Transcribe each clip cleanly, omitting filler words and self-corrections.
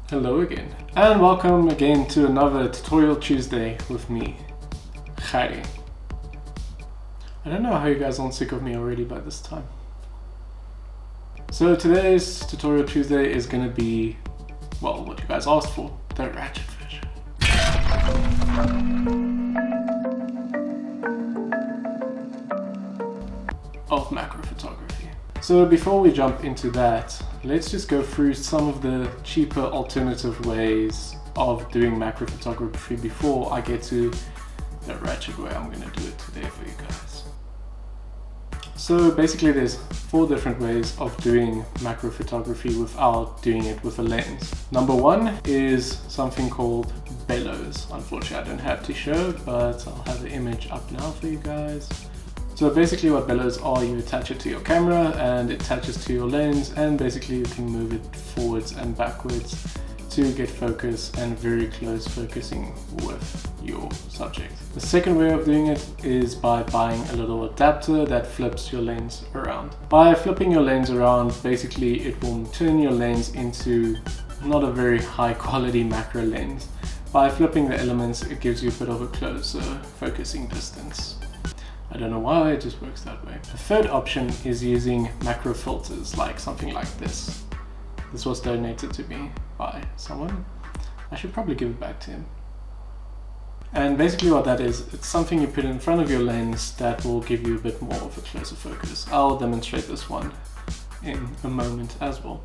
Hello again, and welcome again to another Tutorial Tuesday with me, Gerrie. I don't know how you guys aren't sick of me already by this time. So today's Tutorial Tuesday is going to be, well, what you guys asked for, the Ratchet version of macro photography. So before we jump into that, let's just go through some of the cheaper alternative ways of doing macro photography before I get to the Ratchet way I'm going to do it today for you guys. So basically there's 4 different ways of doing macro photography without doing it with a lens. Number 1 is something called bellows. Unfortunately I don't have to show, but I'll have the image up now for you guys. So basically what bellows are, you attach it to your camera and it attaches to your lens, and basically you can move it forwards and backwards to get focus and very close focusing with your subject. The second way of doing it is by buying a little adapter that flips your lens around. By flipping your lens around, basically it will turn your lens into not a very high quality macro lens. By flipping the elements, it gives you a bit of a closer focusing distance. I don't know why, it just works that way. The third option is using macro filters, like something like this. This was donated to me by someone. I should probably give it back to him. And basically what that is, it's something you put in front of your lens that will give you a bit more of a closer focus. I'll demonstrate this one in a moment as well.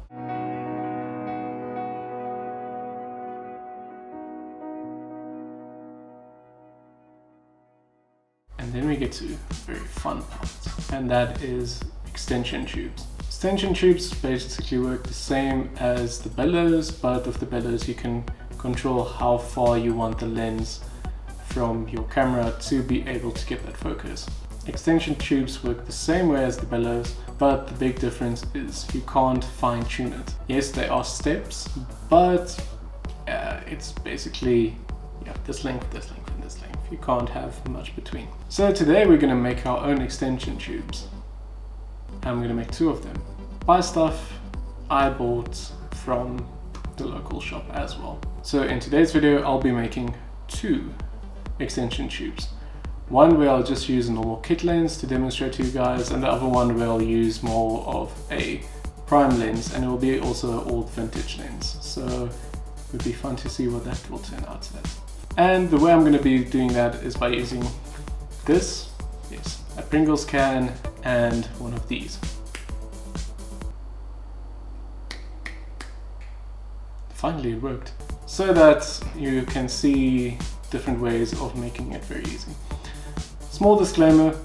And then we get to a very fun part, and that is extension tubes. Extension tubes basically work the same as the bellows, but with the bellows you can control how far you want the lens from your camera to be able to get that focus. Extension tubes work the same way as the bellows, but the big difference is you can't fine tune it. Yes, there are steps, but it's basically this length, and this length. You can't have much between. So today we're going to make our own extension tubes. I'm going to make 2 of them. Buy stuff I bought from the local shop as well. So in today's video I'll be making 2 extension tubes. One where I'll just use a normal kit lens to demonstrate to you guys, and the other one where I'll use more of a prime lens, and it will be also an old vintage lens. So it would be fun to see what that will turn out as. And the way I'm going to be doing that is by using this, yes, a Pringles can and one of these. Finally it worked. So that you can see different ways of making it very easy. Small disclaimer,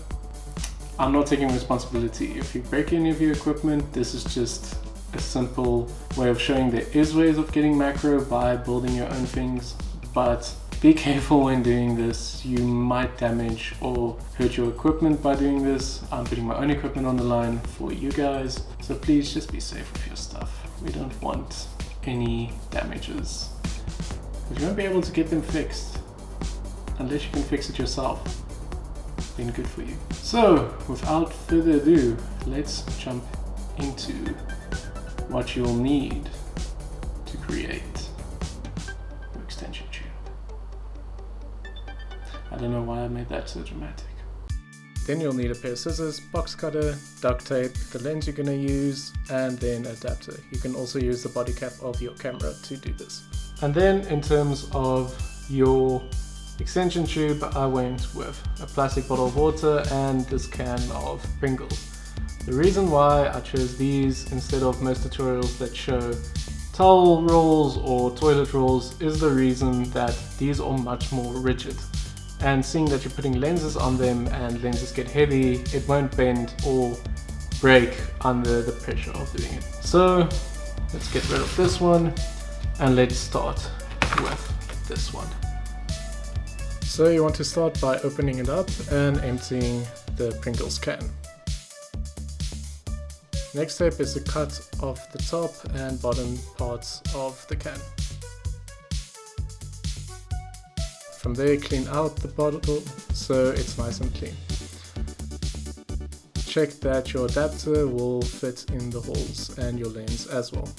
I'm not taking responsibility if you break any of your equipment. This is just a simple way of showing there is ways of getting macro by building your own things, but be careful when doing this. You might damage or hurt your equipment by doing this. I'm putting my own equipment on the line for you guys, so please just be safe with your stuff. We don't want any damages, because you won't be able to get them fixed unless you can fix it yourself. Then good for you. So without further ado, let's jump into what you'll need to create your extension tube. I don't know why I made that so dramatic. Then you'll need a pair of scissors, box cutter, duct tape, the lens you're going to use, and then an adapter. You can also use the body cap of your camera to do this. And then in terms of your extension tube, I went with a plastic bottle of water and this can of Pringles. The reason why I chose these instead of most tutorials that show towel rolls or toilet rolls is the reason that these are much more rigid. And seeing that you're putting lenses on them and lenses get heavy, it won't bend or break under the pressure of doing it. So let's get rid of this one and let's start with this one. So you want to start by opening it up and emptying the Pringles can. Next step is the cut of the top and bottom parts of the can. From there, clean out the bottle so it's nice and clean. Check that your adapter will fit in the holes and your lens as well.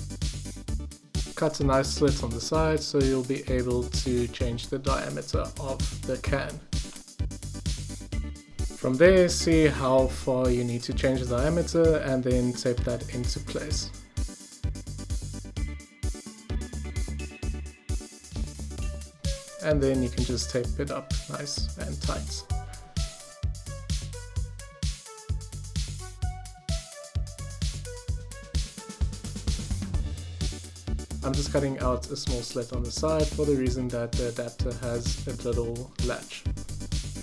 cut a nice slit on the side so you'll be able to change the diameter of the can. From there, see how far you need to change the diameter and then tape that into place. And then you can just tape it up nice and tight. I'm just cutting out a small slit on the side for the reason that the adapter has a little latch.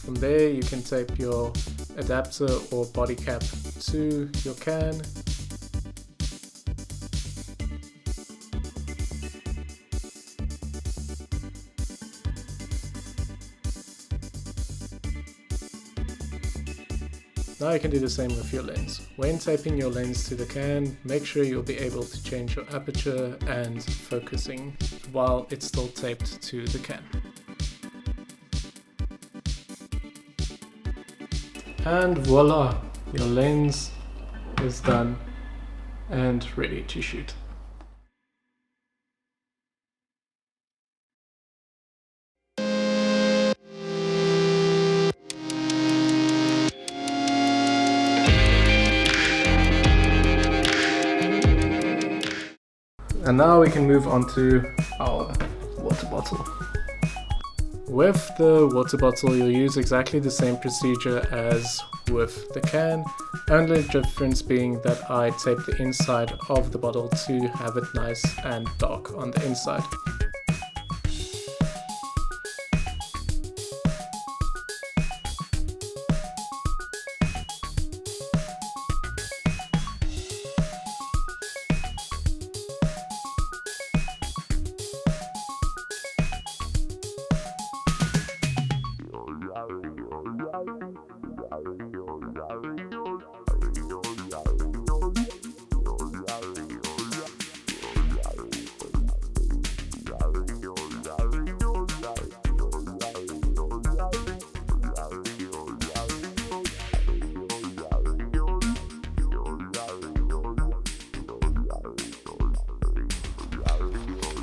From there you can tape your adapter or body cap to your can. Now you can do the same with your lens. When taping your lens to the can, make sure you'll be able to change your aperture and focusing while it's still taped to the can. And voila, your lens is done and ready to shoot. And now we can move on to our water bottle. With the water bottle, you'll use exactly the same procedure as with the can, only difference being that I tape the inside of the bottle to have it nice and dark on the inside.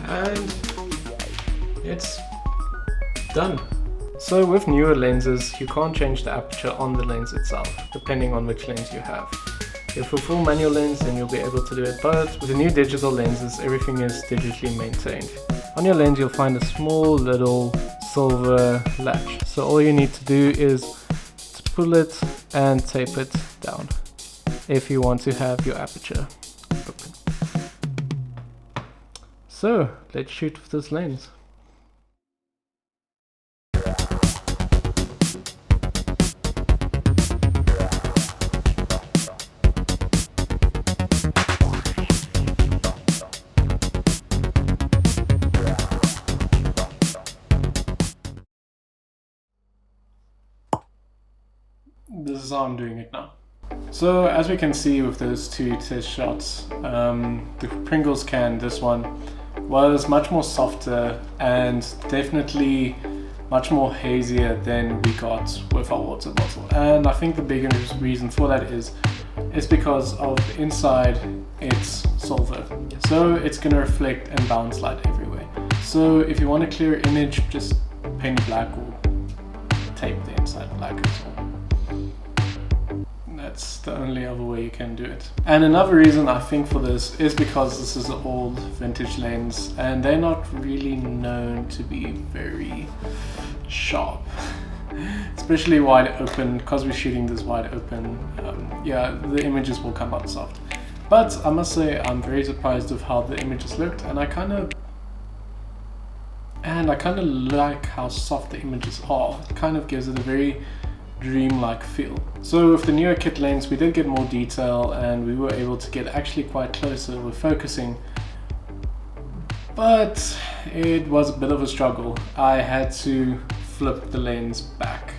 And it's done. So with newer lenses, you can't change the aperture on the lens itself, depending on which lens you have. If a full manual lens, then you'll be able to do it, but with the new digital lenses, everything is digitally maintained. On your lens, you'll find a small little silver latch. So all you need to do is to pull it and tape it down if you want to have your aperture open. So let's shoot with this lens. This is how I'm doing it now. So as we can see with those two test shots, the Pringles can, this one, was much more softer and definitely much more hazier than we got with our water bottle. And I think the biggest reason for that is because of the inside, it's silver. So it's going to reflect and bounce light everywhere. So if you want a clear image, just paint it black or tape the inside black as well. That's the only other way you can do it. And another reason I think for this is because this is an old vintage lens and they're not really known to be very sharp. Especially wide open, because we're shooting this wide open, yeah, the images will come out soft. But I must say I'm very surprised with how the images looked, and I kind of like how soft the images are. It kind of gives it a very dreamlike feel. So with the newer kit lens, we did get more detail and we were able to get actually quite closer with focusing, but it was a bit of a struggle. I had to flip the lens back.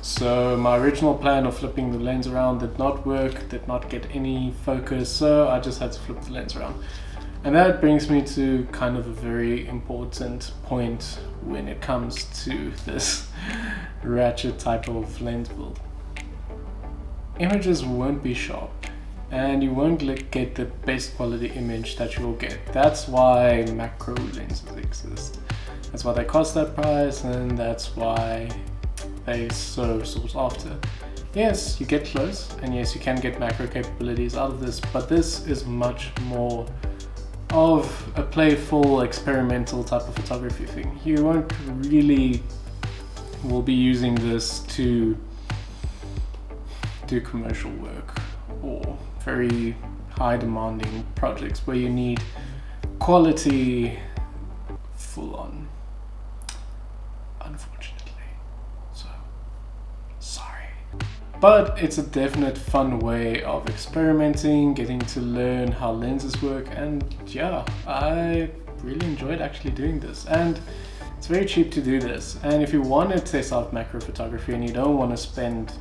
So my original plan of flipping the lens around did not work, did not get any focus, so I just had to flip the lens around. And that brings me to kind of a very important point when it comes to this Ratchet type of lens build. Images won't be sharp, and you won't get the best quality image that you'll get. That's why macro lenses exist. That's why they cost that price, and that's why they so sought after. Yes, you get close, and yes, you can get macro capabilities out of this, but this is much more of a playful, experimental type of photography thing. You won't really will be using this to do commercial work or very high demanding projects where you need quality full on, unfortunately. So, sorry. But it's a definite fun way of experimenting, getting to learn how lenses work, and yeah, I really enjoyed actually doing this. And it's very cheap to do this. And if you want to test out macro photography and you don't want to spend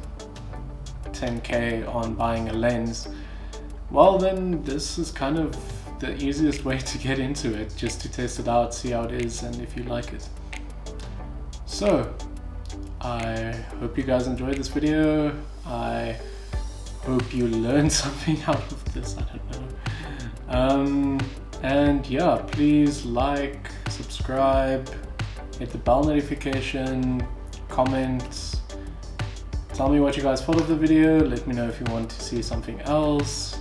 10k on buying a lens, well then this is kind of the easiest way to get into it, just to test it out, see how it is, and if you like it. So I hope you guys enjoyed this video. I hope you learned something out of this, I don't know. And yeah, please like, subscribe, hit the bell notification, comment, tell me what you guys thought of the video, let me know if you want to see something else.